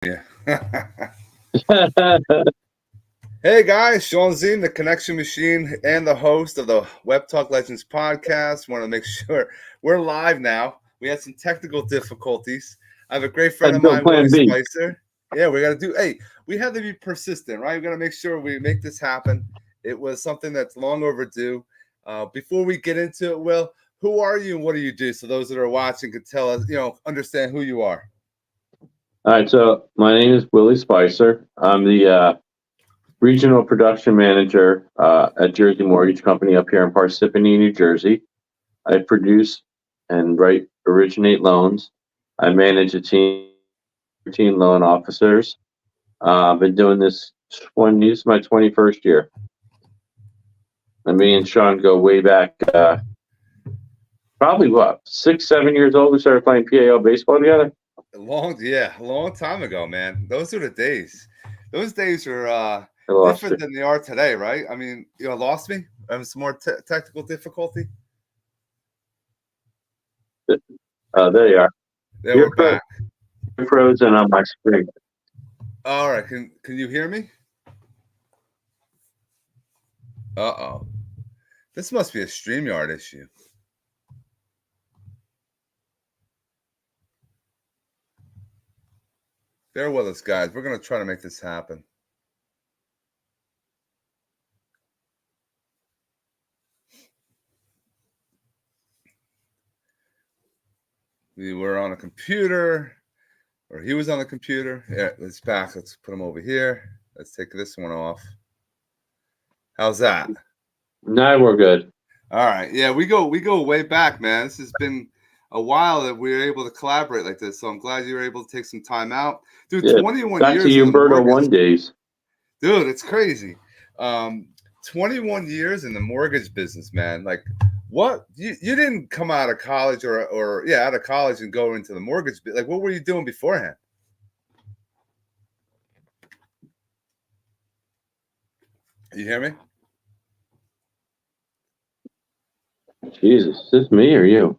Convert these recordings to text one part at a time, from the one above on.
Yeah. Hey guys, Shawn Ziem, the connection machine and the host of the Webtalk Legends Podcast. Want to make sure we're live now. We had some technical difficulties. I have a great friend of mine, Willie Plan B. Spicer. Yeah, we got to do. Hey, we have to be persistent, right? We got to make sure we make this happen. It was something that's long overdue. Before we get into it, Will, who are you and what do you do? So those that are watching could tell us, understand who you are. All right, so my name is Willie Spicer. I'm the regional production manager at Jersey Mortgage Company up here in Parsippany, New Jersey. I produce and write originate loans. I manage a team of 13 loan officers. I've been doing this this is my 21st year. And me and Shawn go way back, probably 6, 7 years old. We started playing PAL baseball together. A long time ago, man. Those are the days. Those days are different than they are today, right? I mean, lost me. Some more technical difficulty. There you are. There we're back. You're frozen on my screen. All right. Can you hear me? Uh-oh. This must be a StreamYard issue. Bear with us, guys. We're going to try to make this happen. We were on a computer, or he was on the computer. Yeah, let's back. Let's put him over here. Let's take this one off. How's that? Now we're good. All right. Yeah, we go way back, man. This has been a while that we were able to collaborate like this. So I'm glad you were able to take some time out. Dude, Yeah, 21 back years. to Umberto One days. Dude, it's crazy. 21 years in the mortgage business, man. Like, what? You didn't come out of college or out of college and go into the mortgage. Like, what were you doing beforehand? You hear me? Jesus, is this me or you?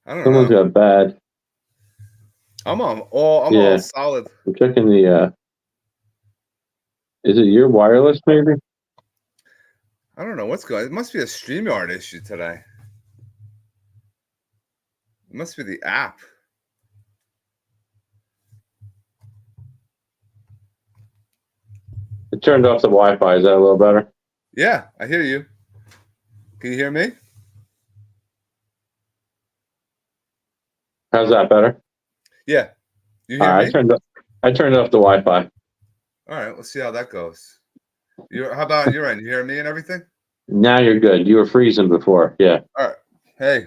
I don't Someone's know. got bad. I'm all solid. I'm checking the. Is it your wireless, maybe? I don't know what's going on. It must be a StreamYard issue today. It must be the app. I turned off the Wi-Fi. Is that a little better? Yeah, I hear you. Can you hear me? How's that better? Yeah. You hear me? I turned off the Wi-Fi. All right, let's see how that goes. How about on your end? You hear me and everything? Now you're good. You were freezing before. Yeah. All right. Hey,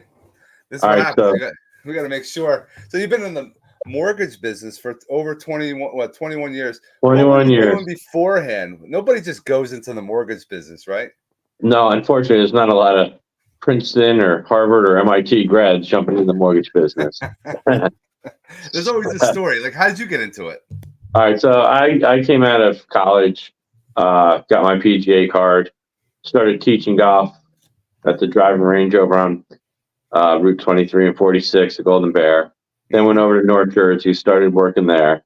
this is what happens. We got to make sure. So you've been in the mortgage business for over 21 years. 21 years. Doing beforehand? Nobody just goes into the mortgage business, right? No, unfortunately, there's not a lot of Princeton or Harvard or MIT grads jumping in the mortgage business. There's always a story. Like, how did you get into it? All right, so I came out of college, got my PGA card, started teaching golf at the driving range over on Route 23 and 46, the Golden Bear. Then went over to North Jersey, started working there.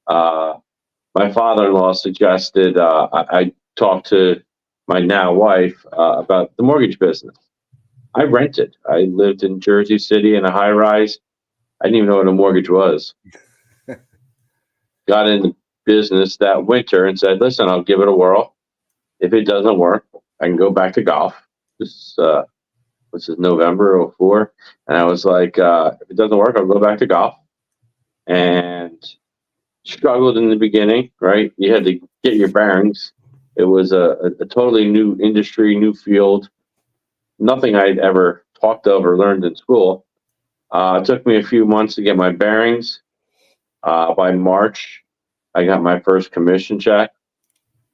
My father-in-law suggested I talk to my now wife about the mortgage business. I rented. I lived in Jersey City in a high-rise. I didn't even know what a mortgage was. Got into business that winter and said, listen, I'll give it a whirl. If it doesn't work, I can go back to golf. This is November of 04. And I was like, if it doesn't work, I'll go back to golf. And struggled in the beginning, right? You had to get your bearings. It was a totally new industry, new field. Nothing I'd ever talked of or learned in school. It took me a few months to get my bearings. By March, I got my first commission check,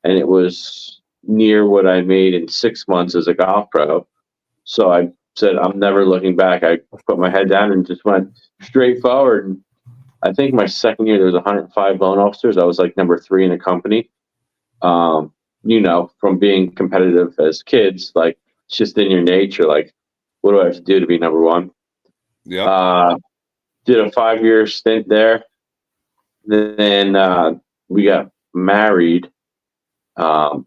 and it was near what I made in 6 months as a golf pro. So I said, I'm never looking back. I put my head down and just went straight forward. And I think my second year, there was 105 loan officers. I was like number 3 in the company. From being competitive as kids, like it's just in your nature. Like, what do I have to do to be number 1? Yeah. Did a 5-year stint there. Then we got married. In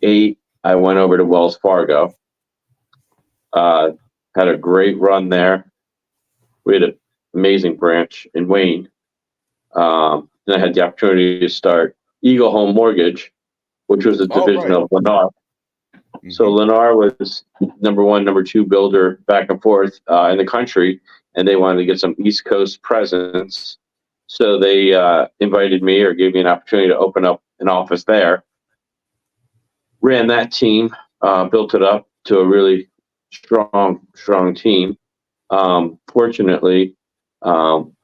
'08, I went over to Wells Fargo. Had a great run there. We had an amazing branch in Wayne. Then I had the opportunity to start Eagle Home Mortgage, which was a division of Lennar. Mm-hmm. So Lennar was number one, number two builder back and forth in the country, and they wanted to get some East Coast presence. So they invited me or gave me an opportunity to open up an office there. Ran that team, built it up to a really strong team. Fortunately,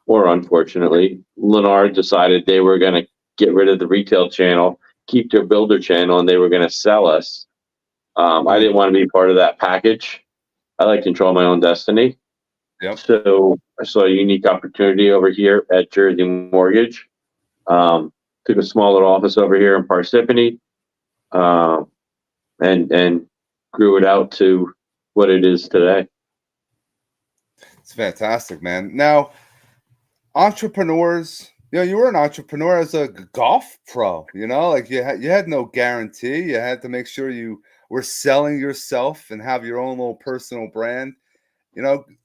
or unfortunately, Lennar decided they were going to get rid of the retail channel, keep their builder channel, and they were going to sell us. I didn't want to be part of that package. I like to control my own destiny. Yep. So I saw a unique opportunity over here at Jersey Mortgage. Took a small little office over here in Parsippany, and grew it out to what it is today. It's fantastic, man. Now, entrepreneurs, you were an entrepreneur as a golf pro, like you had no guarantee. You had to make sure you were selling yourself and have your own little personal brand.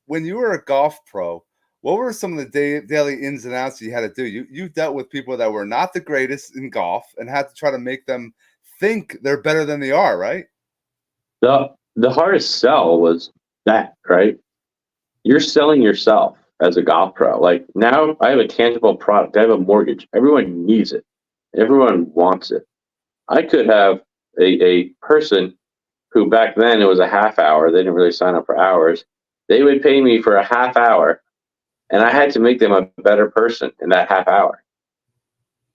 When you were a golf pro, what were some of the daily ins and outs you had to do? You dealt with people that were not the greatest in golf and had to try to make them think they're better than they are, right? The hardest sell was that, right? You're selling yourself as a golf pro. Like, now I have a tangible product. I have a mortgage. Everyone needs it. Everyone wants it. I could have a person who back then it was a half hour. They didn't really sign up for hours. They would pay me for a half hour, and I had to make them a better person in that half hour.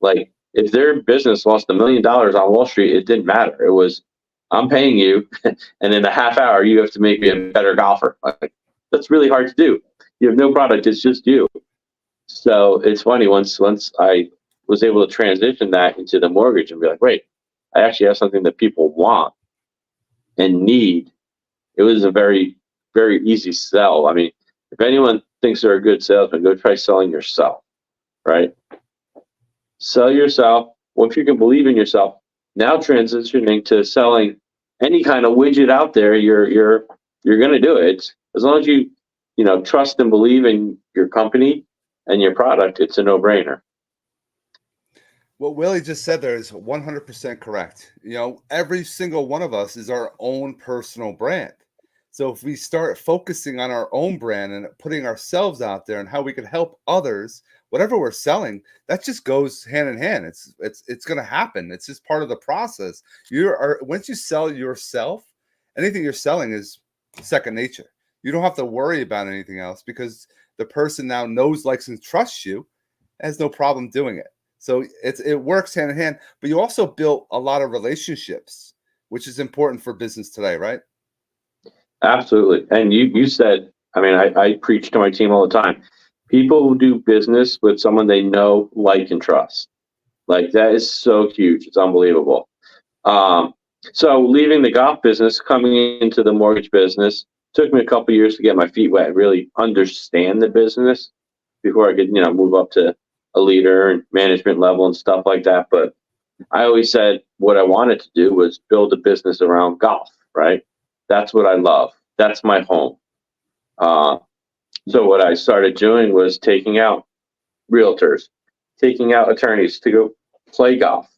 Like, if their business lost $1 million on Wall Street, it didn't matter. It was, I'm paying you, and in a half hour, you have to make me a better golfer. Like, that's really hard to do. You have no product. It's just you. So it's funny, once I was able to transition that into the mortgage and be like, wait, I actually have something that people want and need. It was a very, very easy sell. I mean, if anyone thinks they're a good salesman, go try selling yourself, right? Sell yourself. Once you can believe in yourself, now transitioning to selling any kind of widget out there, you're going to do it. As long as you trust and believe in your company and your product, it's a no-brainer. What Willie just said there is 100% correct. Every single one of us is our own personal brand. So if we start focusing on our own brand and putting ourselves out there and how we can help others, whatever we're selling, that just goes hand in hand. It's going to happen. It's just part of the process. Once you sell yourself, anything you're selling is second nature. You don't have to worry about anything else because the person now knows, likes, and trusts you, has no problem doing it. So it works hand in hand. But you also built a lot of relationships, which is important for business today, right? Absolutely. And you said, I preach to my team all the time. People who do business with someone they know, like, and trust. Like, that is so huge. It's unbelievable. So leaving the golf business, coming into the mortgage business, took me a couple of years to get my feet wet and really understand the business before I could, move up to a leader and management level and stuff like that. But I always said what I wanted to do was build a business around golf, right? That's what I love. That's my home. So what I started doing was taking out realtors, taking out attorneys to go play golf,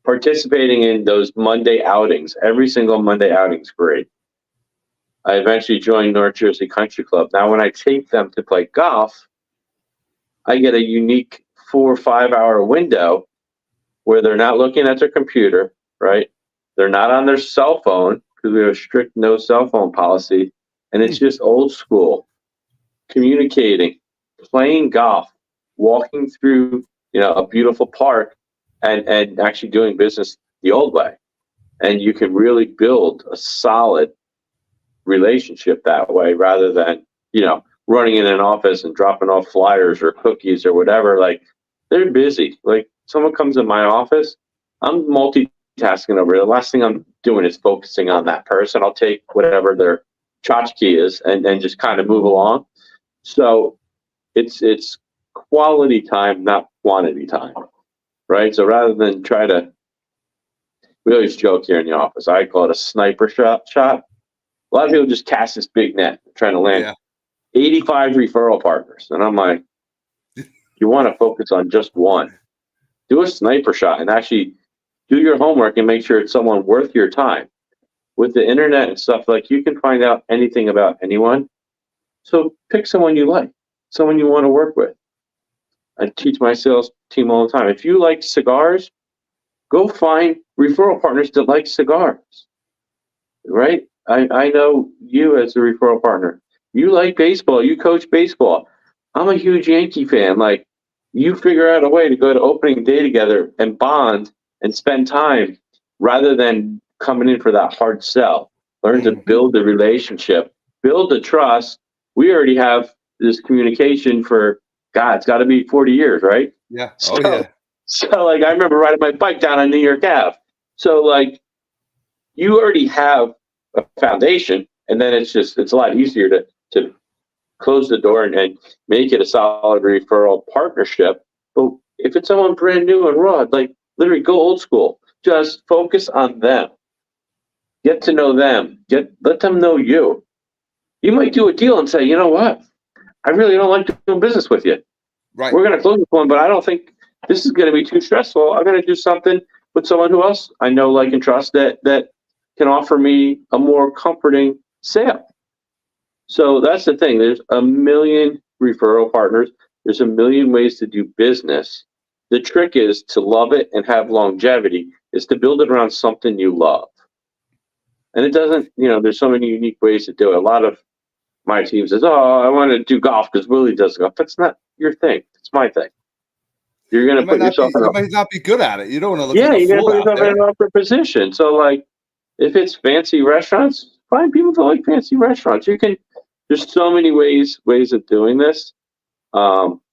participating in those Monday outings. Every single Monday outing is great. I eventually joined North Jersey Country Club. Now, when I take them to play golf, I get a unique 4 or 5 hour window where they're not looking at their computer, right? They're not on their cell phone because we have a strict no cell phone policy. And it's just old school communicating, playing golf, walking through, a beautiful park and actually doing business the old way. And you can really build a solid relationship that way rather than, running in an office and dropping off flyers or cookies or whatever. Like, they're busy. Like, someone comes in my office, I'm multitasking over. The last thing I'm doing is focusing on that person. I'll take whatever their tchotchke is and just kind of move along. So it's quality time, not quantity time, right? So rather than we always joke here in the office, I call it a sniper shot. A lot of people just cast this big net trying to land 85 referral partners. And I'm like, you want to focus on just one. Do a sniper shot and actually do your homework and make sure it's someone worth your time. With the internet and stuff, like, you can find out anything about anyone. So pick someone you like, someone you want to work with. I teach my sales team all the time. If you like cigars, go find referral partners that like cigars, right? I know you as a referral partner. You like baseball. You coach baseball. I'm a huge Yankee fan. Like, you figure out a way to go to opening day together and bond and spend time rather than coming in for that hard sell. Learn to build the relationship, build the trust. We already have this communication for, God, it's got to be 40 years, right? Yeah. So, like, I remember riding my bike down on New York Ave. So, like, you already have a foundation, and then it's a lot easier to close the door and make it a solid referral partnership. But if it's someone brand new and raw, like, literally go old school. Just focus on them. Get to know them. Let them know you. You might do a deal and say, you know what? I really don't like doing business with you. Right. We're going to close this one, but I don't think this is going to be too stressful. I'm going to do something with someone who else I know, like, and trust that can offer me a more comforting sale. So that's the thing. There's a million referral partners. There's a million ways to do business. The trick is to love it and have longevity, is to build it around something you love. And it doesn't, there's so many unique ways to do it. A lot of my team says, oh, I want to do golf because Willie does golf. That's not your thing. It's my thing. You're going to put yourself in you might not be good at it. You don't want to look you're like a going to fool put yourself in an awkward position. So, like, if it's fancy restaurants, find people that like fancy restaurants. There's so many ways of doing this,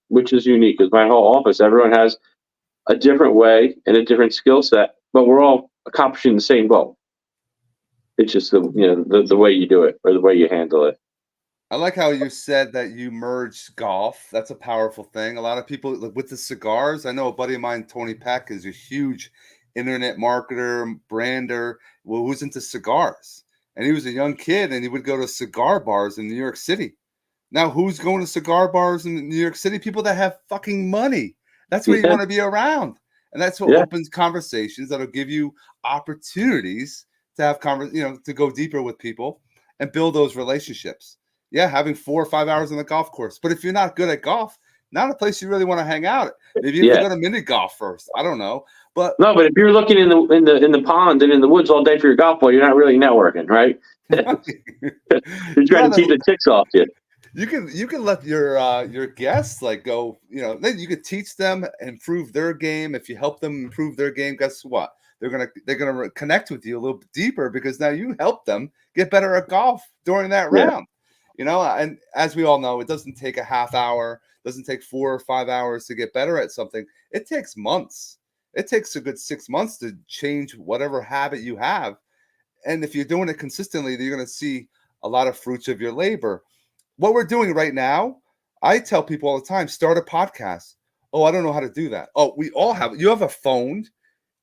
which is unique, because my whole office, everyone has a different way and a different skill set, but we're all accomplishing the same goal. It's just the way you do it or the way you handle it. I like how you said that you merged golf. That's a powerful thing. A lot of people, like, with the cigars, I know a buddy of mine, Tony Peck, is a huge internet marketer, brander, who's into cigars. And he was a young kid, and he would go to cigar bars in New York City. Now, who's going to cigar bars in New York City? People that have fucking money. That's what you want to be around. And that's what opens conversations that'll give you opportunities to have to go deeper with people and build those relationships. Yeah, having 4 or 5 hours on the golf course. But if you're not good at golf, not a place you really want to hang out at. Maybe you have to go to mini golf first. I don't know. But if you're looking in the pond and in the woods all day for your golf ball, you're not really networking, right? You're trying to keep the ticks off you. You can let your guests, like, go, then you could teach them, improve their game. If you help them improve their game, guess what? They're gonna connect with you a little bit deeper, because now you help them get better at golf during that round. And as we all know, it doesn't take a half hour, doesn't take 4 or 5 hours to get better at something. It takes months. It takes a good 6 months to change whatever habit you have. And if you're doing it consistently, you're going to see a lot of fruits of your labor. What we're doing right now, I tell people all the time, start a podcast. Oh, I don't know how to do that. Oh, you have a phone.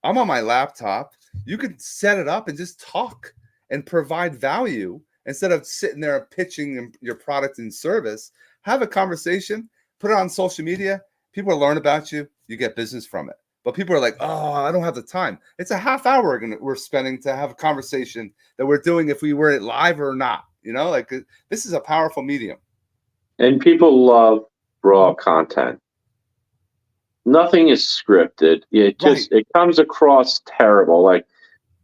I'm on my laptop. You can set it up and just talk and provide value instead of sitting there pitching your product and service. Have a conversation, put it on social media. People learn about you. You get business from it. But people are like, oh, I don't have the time. It's a half hour we're spending to have a conversation that we're doing if we were live or not. This is a powerful medium. And people love raw content. Nothing is scripted. It comes across terrible. Like,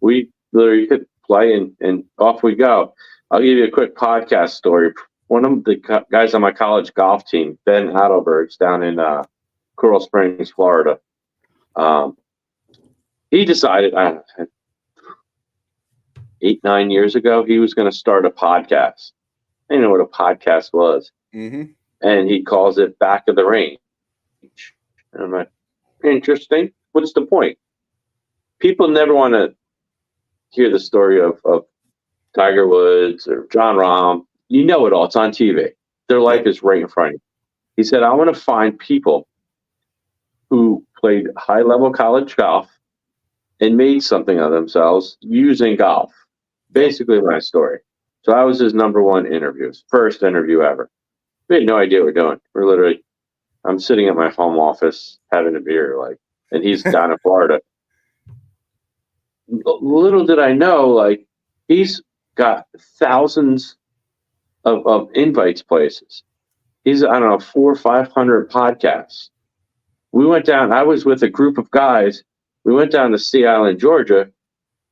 we literally could play and off we go. I'll give you a quick podcast story. One of the guys on my college golf team, Ben Adelberg's down in Coral Springs, Florida. He decided 8-9 years ago he was going to start a podcast. I didn't know what a podcast was. Mm-hmm. And he calls it Back of the Range. And I'm like, interesting. What's the point? People never want to hear the story of Tiger Woods or John Rahm. You know it all. It's on TV. Their life is right in front of you. He said, I want to find people who played high-level college golf and made something of themselves using golf. Basically my story. So I was his number one interview, his first interview ever. We had no idea what we're doing. We're literally, I'm sitting at my home office having a beer, like, and he's down in Florida. Little did I know, like, he's got thousands of invites places. He's, I don't know, 400 or 500 podcasts. We went down, I was with a group of guys. We went down to Sea Island, Georgia.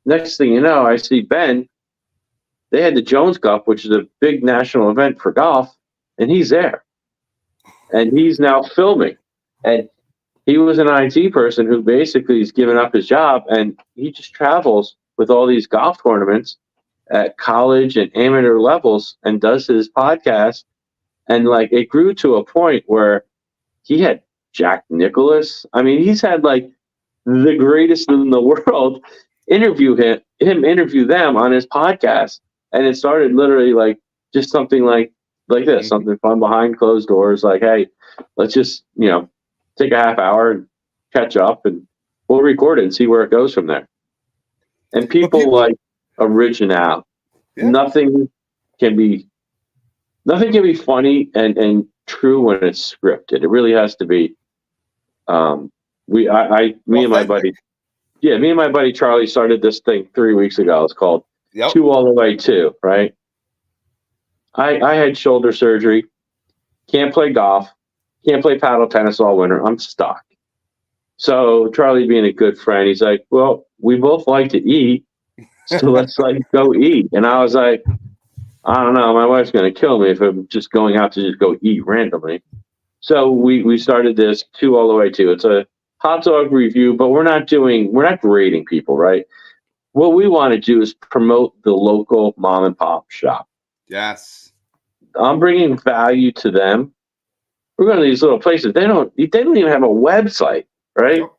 Next thing you know, I see Ben. They had the Jones Cup, which is a big national event for golf, and he's there. And he's now filming. And he was an IT person who basically has given up his job, and he just travels with all these golf tournaments at college and amateur levels and does his podcast. And like it grew to a point where he had Jack Nicklaus. I mean, he's had like the greatest in the world interview him interview them on his podcast. And it started literally like just something like this, something fun behind closed doors. Like, hey, let's just, take a half hour and catch up and we'll record it and see where it goes from there. And people like original. Yeah. Nothing can be funny and true when it's scripted. It really has to be. Me and my buddy Charlie started this thing 3 weeks ago. It's called 2 all the way 2, right? I had shoulder surgery, can't play golf, can't play paddle tennis all winter. I'm stuck. So Charlie, being a good friend, he's like, well, we both like to eat, so let's like go eat. And I was like, I don't know, my wife's going to kill me if I'm just going out to just go eat randomly. So we started this 2 all the way 2. It's a hot dog review, but we're not grading people, right? What we want to do is promote the local mom and pop shop. Yes. I'm bringing value to them. We're going to these little places. They don't even have a website, right? Yep.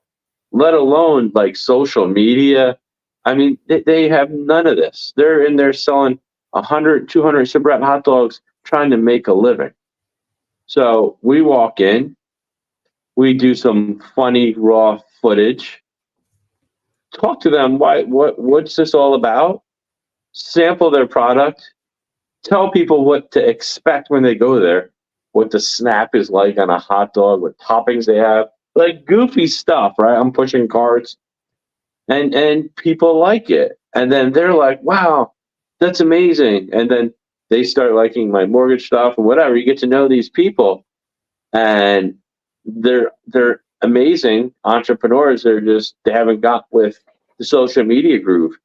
Let alone like social media. I mean, they have none of this. They're in there selling 100, 200 cigarette hot dogs trying to make a living. So we walk in, we do some funny raw footage, talk to them, what's this all about, sample their product, tell people what to expect when they go there, what the snap is like on a hot dog, what toppings they have, like goofy stuff, right? I'm pushing carts, and people like it. And then they're like, wow, that's amazing. And then they start liking my mortgage stuff and whatever. You get to know these people, and they're amazing entrepreneurs. They haven't got with the social media groove.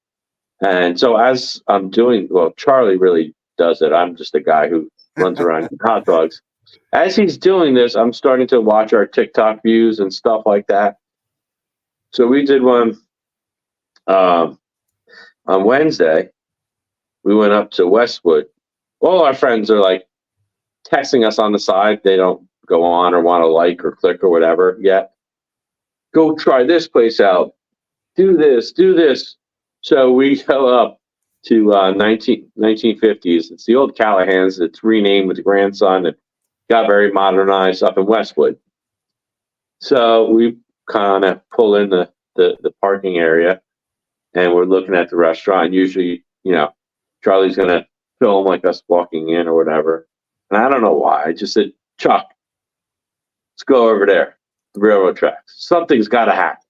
And so as I'm doing, well, Charlie really does it. I'm just a guy who runs around hot dogs. As he's doing this, I'm starting to watch our TikTok views and stuff like that. So we did one on Wednesday. We went up to Westwood. All our friends are like texting us on the side. They don't go on or want to like or click or whatever yet. Go try this place out. Do this. So we go up to 1950s. It's the old Callahan's. It's renamed with the grandson and got very modernized up in Westwood. So we kind of pull in the parking area, and we're looking at the restaurant. Usually, Charlie's going to film like us walking in or whatever. And I don't know why. I just said, Chuck, let's go over there, the railroad tracks. Something's got to happen.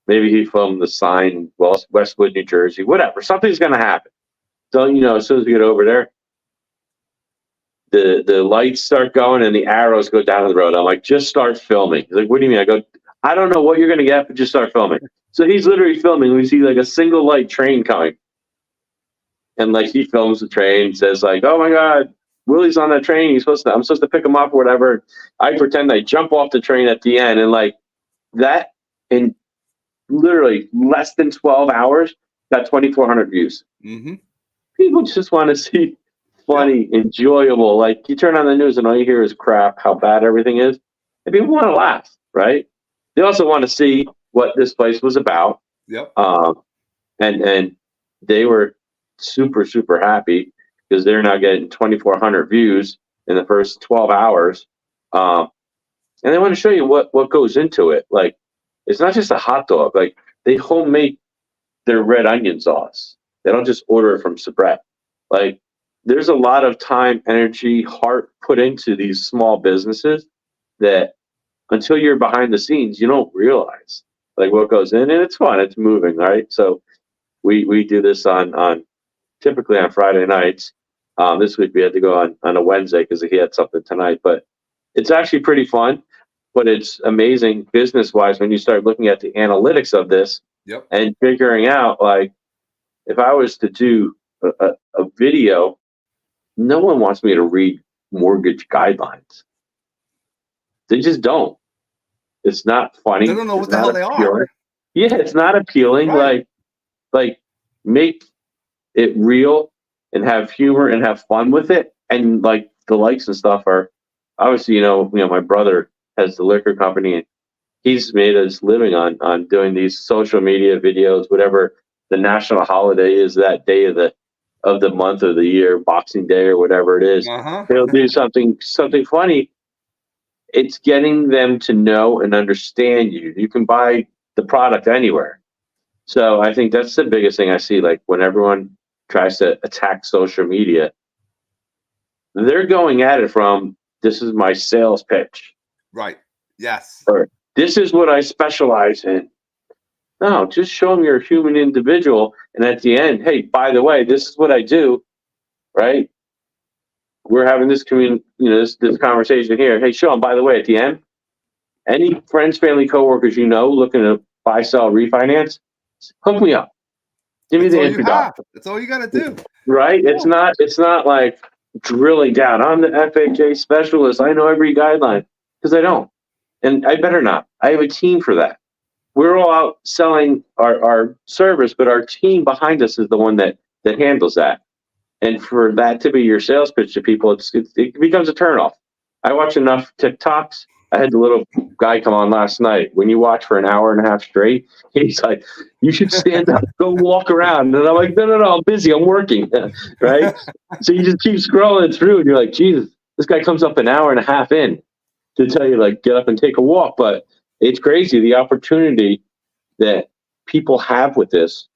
Maybe he filmed the sign, Westwood, New Jersey, whatever. Something's going to happen. So, as soon as we get over there, the lights start going and the arrows go down the road. I'm like, just start filming. He's like, what do you mean? I go, I don't know what you're going to get, but just start filming. So he's literally filming. We see like a single light train coming. And like he films the train, says like, oh my God, Willie's on that train. I'm supposed to pick him up or whatever. I pretend I jump off the train at the end, and like that in literally less than 12 hours got 2,400 views. Mm-hmm. People just want to see funny, enjoyable. Like you turn on the news and all you hear is crap, how bad everything is. And people want to laugh, right? They also want to see what this place was about. Yep. And they were super, super happy because they're now getting 2,400 views in the first 12 hours. And they want to show you what goes into it. Like, it's not just a hot dog. Like, they homemade their red onion sauce. They don't just order it from Sabret. Like, there's a lot of time, energy, heart put into these small businesses that until you're behind the scenes, you don't realize like what goes in, and it's fun. It's moving, right? So we do this on typically on Friday nights. This week we had to go on a Wednesday because he had something tonight, but it's actually pretty fun. But it's amazing business wise when you start looking at the analytics of this. Yep. And figuring out, like, if I was to do a video, no one wants me to read mortgage guidelines. They just don't. It's not funny. They don't know what the hell they are. Yeah, it's not appealing. Right. Like make it real and have humor and have fun with it. And like the likes and stuff are obviously, my brother has the liquor company, and he's made his living on doing these social media videos, whatever the national holiday is that day of the month of the year, Boxing Day or whatever it is. He'll do something funny. It's getting them to know and understand you. You can buy the product anywhere. So I think that's the biggest thing I see. Like when everyone tries to attack social media, they're going at it from, this is my sales pitch. Right. Yes. Or this is what I specialize in. No, just show them you're a human individual. And at the end, hey, by the way, this is what I do, right? We're having this this conversation here. Hey, Shawn, by the way, at the end, any friends, family, coworkers looking to buy, sell, refinance, hook me up. Give me the introduction. That's all you got to do. Right? Cool. It's not like drilling down. I'm the FHA specialist. I know every guideline, because I don't. And I better not. I have a team for that. We're all out selling our service, but our team behind us is the one that handles that. And for that to be your sales pitch to people, it becomes a turnoff. I watch enough TikToks. I had the little guy come on last night. When you watch for an hour and a half straight, he's like, you should stand up, go walk around. And I'm like, no, I'm busy. I'm working. Right? So you just keep scrolling through, and you're like, Jesus, this guy comes up an hour and a half in to tell you, like, get up and take a walk. But it's crazy, the opportunity that people have with this,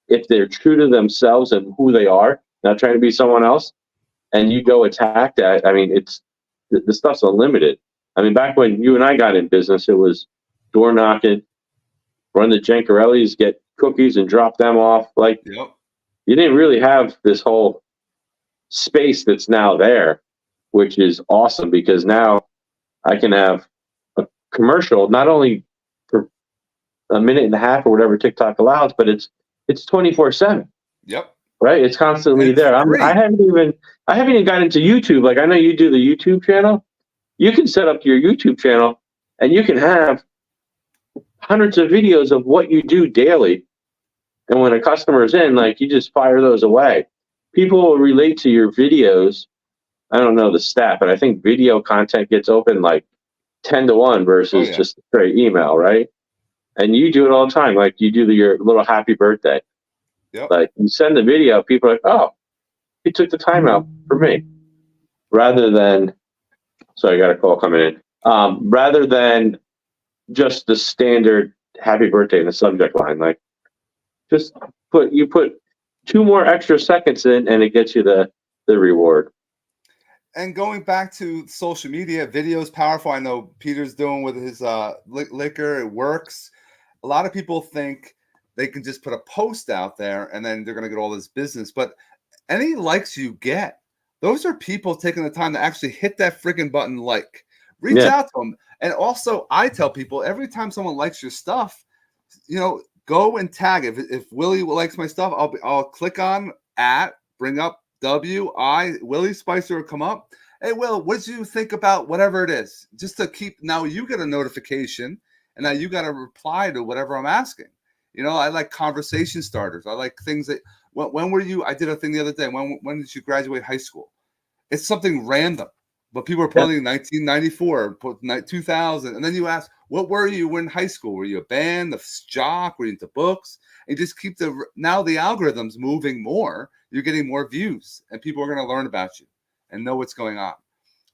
if they're true to themselves and who they are, not trying to be someone else, and you go attack that. I mean, the stuff's unlimited. I mean, back when you and I got in business, it was door knocking, run the Jancarellis, get cookies and drop them off. Like, yep. You didn't really have this whole space that's now there, which is awesome, because now I can have a commercial, not only for a minute and a half or whatever TikTok allows, but it's 24/7. Yep. Right? It's constantly there. I haven't even gotten into YouTube. Like, I know you do the YouTube channel. You can set up your YouTube channel and you can have hundreds of videos of what you do daily. And when a customer is in, like, you just fire those away. People will relate to your videos. I don't know the stat, but I think video content gets open like 10-1 versus just straight email, right? And you do it all the time. Like, you do your little happy birthday. Yep. Like, you send the video, people are like, oh, he took the time out for me. Rather than, sorry, I got a call coming in. Rather than just the standard happy birthday in the subject line. Like, just put 2 more extra seconds in, and it gets you the reward. And going back to social media, video is powerful. I know Peter's doing with his liquor. It works. A lot of people think they can just put a post out there and then they're going to get all this business. But any likes you get, those are people taking the time to actually hit that freaking button, like. Reach out to them. And also, I tell people, every time someone likes your stuff, go and tag. If Willie likes my stuff, I'll click on bring up Willie Spicer will come up. Hey, Will, what did you think about whatever it is? Just to keep, now you get a notification, and now you got to reply to whatever I'm asking. I like conversation starters. I like things that, when were you, I did a thing the other day. When did you graduate high school? It's something random. But people are putting 1994, 2000, and then you ask, what were you in high school? Were you a band, a jock? Were you into books? And just keep now the algorithm's moving more. You're getting more views, and people are going to learn about you and know what's going on.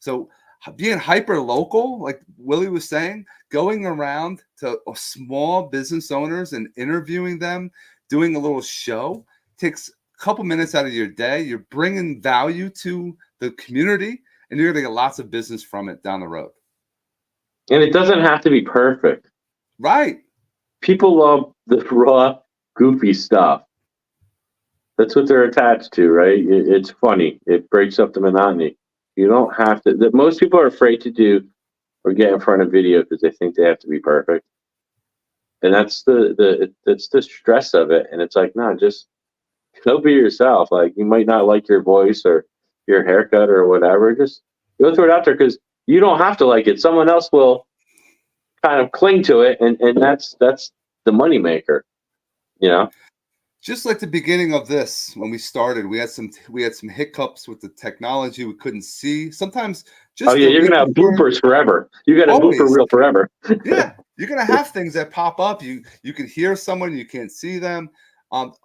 So being hyper local, like Willie was saying, going around to small business owners and interviewing them, doing a little show takes a couple minutes out of your day. You're bringing value to the community, and you're going to get lots of business from it down the road. And it doesn't have to be perfect. Right. People love the raw, goofy stuff. That's what they're attached to, right? It's funny. It breaks up the monotony. You don't have to. Most people are afraid to do or get in front of video because they think they have to be perfect, and that's that's the stress of it. And it's like, no, just go be yourself. Like, you might not like your voice or your haircut or whatever. Just go throw it out there, because you don't have to like it. Someone else will kind of cling to it, and that's the moneymaker, you know. Just like the beginning of this, when we started, we had some hiccups with the technology. We couldn't see. Sometimes just you're gonna have bloopers forever. You got a blooper reel forever. Yeah, you're gonna have things that pop up. You can hear someone, you can't see them.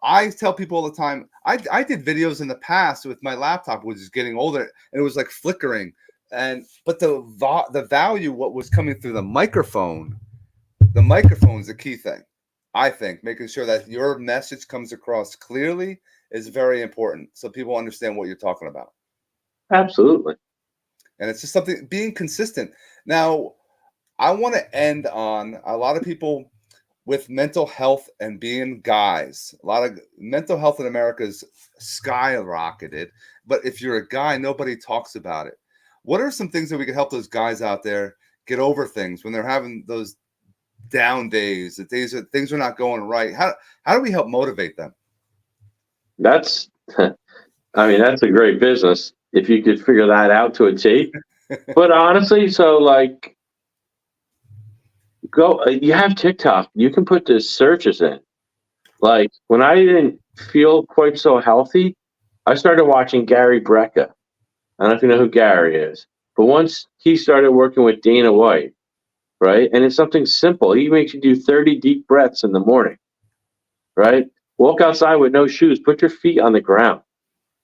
I tell people all the time. I did videos in the past with my laptop, which is getting older, and it was like flickering. But the value, what was coming through the microphone is the key thing. I think making sure that your message comes across clearly is very important, so people understand what you're talking about. Absolutely. And it's just something, being consistent. Now, I want to end on a lot of people with mental health and being guys. A lot of mental health in America is skyrocketed, but if you're a guy, nobody talks about it. What are some things that we could help those guys out there get over things when they're having those down days, the days that things are not going right? How do we help motivate them? That's that's a great business if you could figure that out to a T. But honestly, so like, you have TikTok, you can put the searches in. Like, when I didn't feel quite so healthy, I started watching Gary Brecka. I don't know if you know who Gary is, but once he started working with Dana White, right? And it's something simple. He makes you do 30 deep breaths in the morning, right? Walk outside with no shoes. Put your feet on the ground.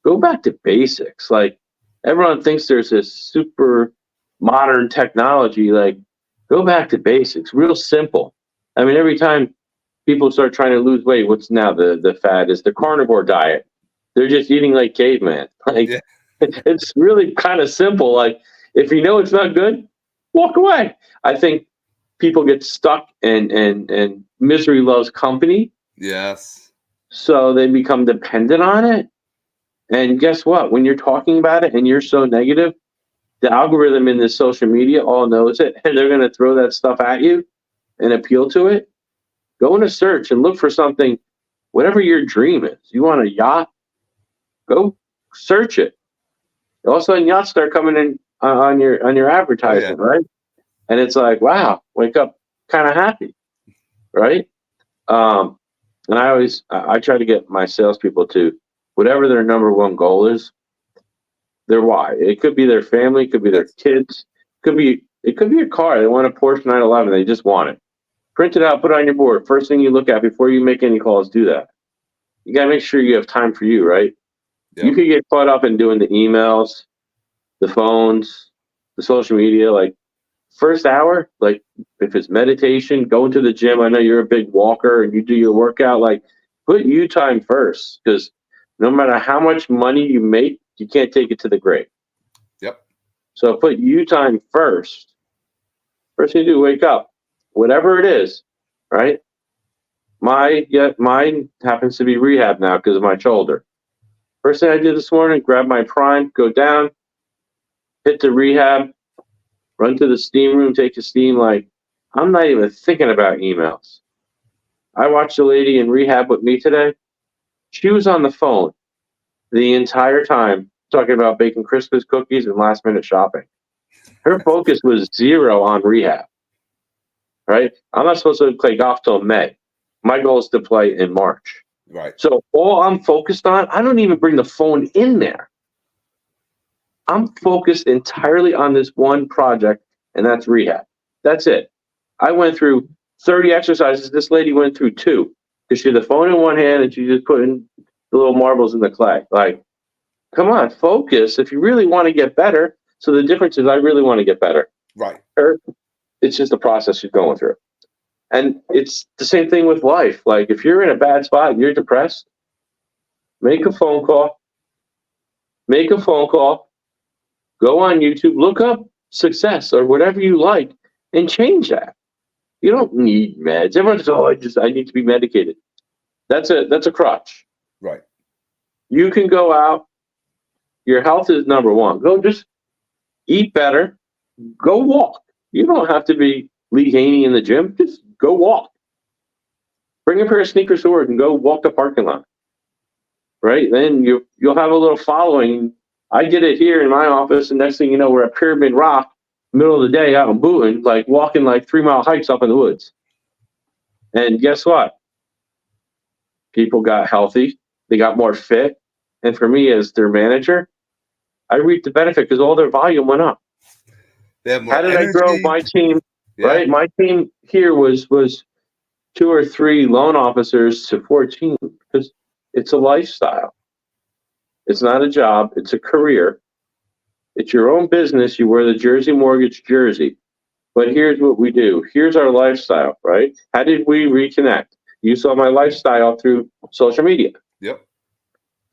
Go back to basics. Like, everyone thinks there's this super modern technology. Like, go back to basics. Real simple. I mean, every time people start trying to lose weight, what's now the fad is the carnivore diet. They're just eating like caveman. Like, yeah. It's really kind of simple. Like, if you know it's not good, walk away. I think people get stuck, and misery loves company. Yes. So they become dependent on it. And guess what? When you're talking about it and you're so negative, the algorithm in this social media all knows it, and they're going to throw that stuff at you and appeal to it. Go in a search and look for something, whatever your dream is. You want a yacht? Go search it. All of a sudden, yachts start coming in on your advertisement, right? And it's like, wow, wake up kind of happy, right? And I try to get my salespeople to, whatever their number one goal is, their why. It could be their family, it could be their kids, it could be a car. They want a Porsche 911, they just want it. Print it out, put it on your board. First thing you look at before you make any calls, do that. You got to make sure you have time for you, right? Yep. You could get caught up in doing the emails, the phones, the social media. Like, first hour, like, if it's meditation, going to the gym. I know you're a big walker and you do your workout. Like, put you time first, because no matter how much money you make, you can't take it to the grave. Yep. So put you time first. First thing you do, wake up, whatever it is, right? Mine happens to be rehab now because of my shoulder. First thing I did this morning, grab my Prime, go down, hit the rehab, run to the steam room, take the steam. Like, I'm not even thinking about emails. I watched a lady in rehab with me today. She was on the phone the entire time talking about baking Christmas cookies and last minute shopping. Her focus was zero on rehab, right? I'm not supposed to play golf till May. My goal is to play in March. Right. So all I'm focused on, I don't even bring the phone in there. I'm focused entirely on this one project, and that's rehab. That's it. I went through 30 exercises. This lady went through 2 because she had the phone in one hand and she just put in the little marbles in the clay. Like, come on, focus. If you really want to get better, So the difference is I really want to get better. Right. It's just a process you're going through. And it's the same thing with life. Like if you're in a bad spot and you're depressed, make a phone call. Make a phone call. Go on YouTube, look up success or whatever you like and change that. You don't need meds. Everyone says, I need to be medicated. That's a crutch. Right. You can go out. Your health is number one. Go just eat better. Go walk. You don't have to be Lee Haney in the gym. Just go walk. Bring a pair of sneakers to work and go walk the parking lot. Right? Then you'll have a little following. I did it here in my office, and next thing you know, we're at Pyramid Rock, middle of the day out in Boonton, like walking like 3-mile hikes up in the woods. And guess what? People got healthy. They got more fit. And for me as their manager, I reaped the benefit because all their volume went up. They have more How did energy. I grow my team? Yeah. Right? My team here was 2 or 3 loan officers to 14 because it's a lifestyle. It's not a job. It's a career. It's your own business. You wear the Jersey Mortgage jersey. But here's what we do. Here's our lifestyle, right? How did we reconnect? You saw my lifestyle through social media. Yep.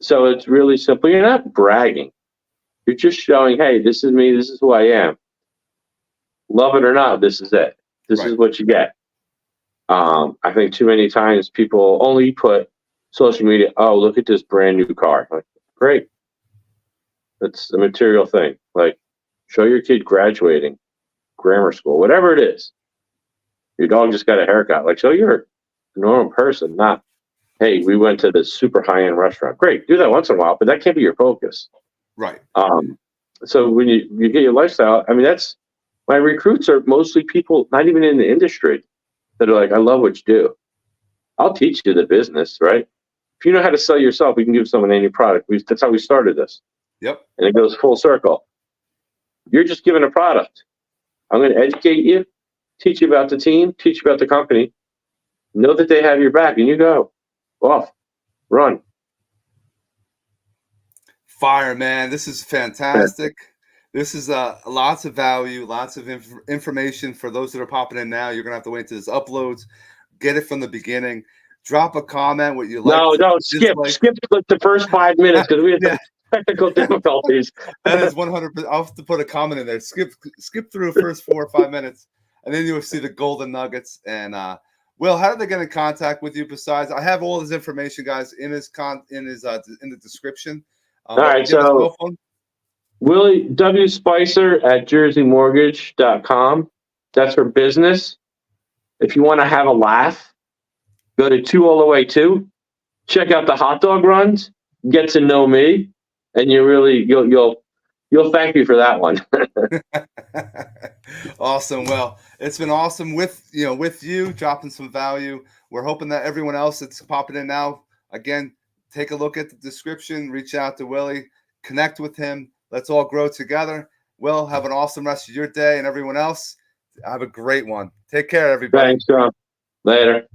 So it's really simple. You're not bragging. You're just showing, hey, this is me. This is who I am. Love it or not, this is it. This is what you get. I think too many times people only put social media, oh, look at this brand new car. Like, great. That's a material thing. Like, show your kid graduating grammar school, whatever it is. Your dog just got a haircut. Like, show you're a normal person, not, hey, we went to this super high-end restaurant. Great, do that once in a while, but that can't be your focus. Right. So when you get your lifestyle, I mean, that's, my recruits are mostly people not even in the industry that are like, I love what you do. I'll teach you the business, right? If you know how to sell yourself, we can give someone any product. That's how we started this. Yep. And it goes full circle. You're just given a product. I'm going to educate you, teach you about the team, teach you about the company. Know that they have your back, and you go off, run. Fire, man. This is fantastic. This is lots of value, lots of information for those that are popping in now. You're going to have to wait till this uploads. Get it from the beginning. Drop a comment, what you like. No, skip the first 5 minutes because we had some technical difficulties. That is 100%. I'll have to put a comment in there. Skip through the first 4 or 5 minutes, and then you'll see the golden nuggets. And Will, how did they get in contact with you? Besides, I have all this information, guys, in the description. All right, so Willie W. Spicer at jerseymortgage.com. That's for business. If you want to have a laugh, go to 2alltheway2. Check out the hot dog runs. Get to know me, and you'll thank me for that one. Awesome. Well, it's been awesome with you dropping some value. We're hoping that everyone else that's popping in now, again, take a look at the description, reach out to Willie, connect with him. Let's all grow together. Will, have an awesome rest of your day, and everyone else, have a great one. Take care, everybody. Thanks, John. Later.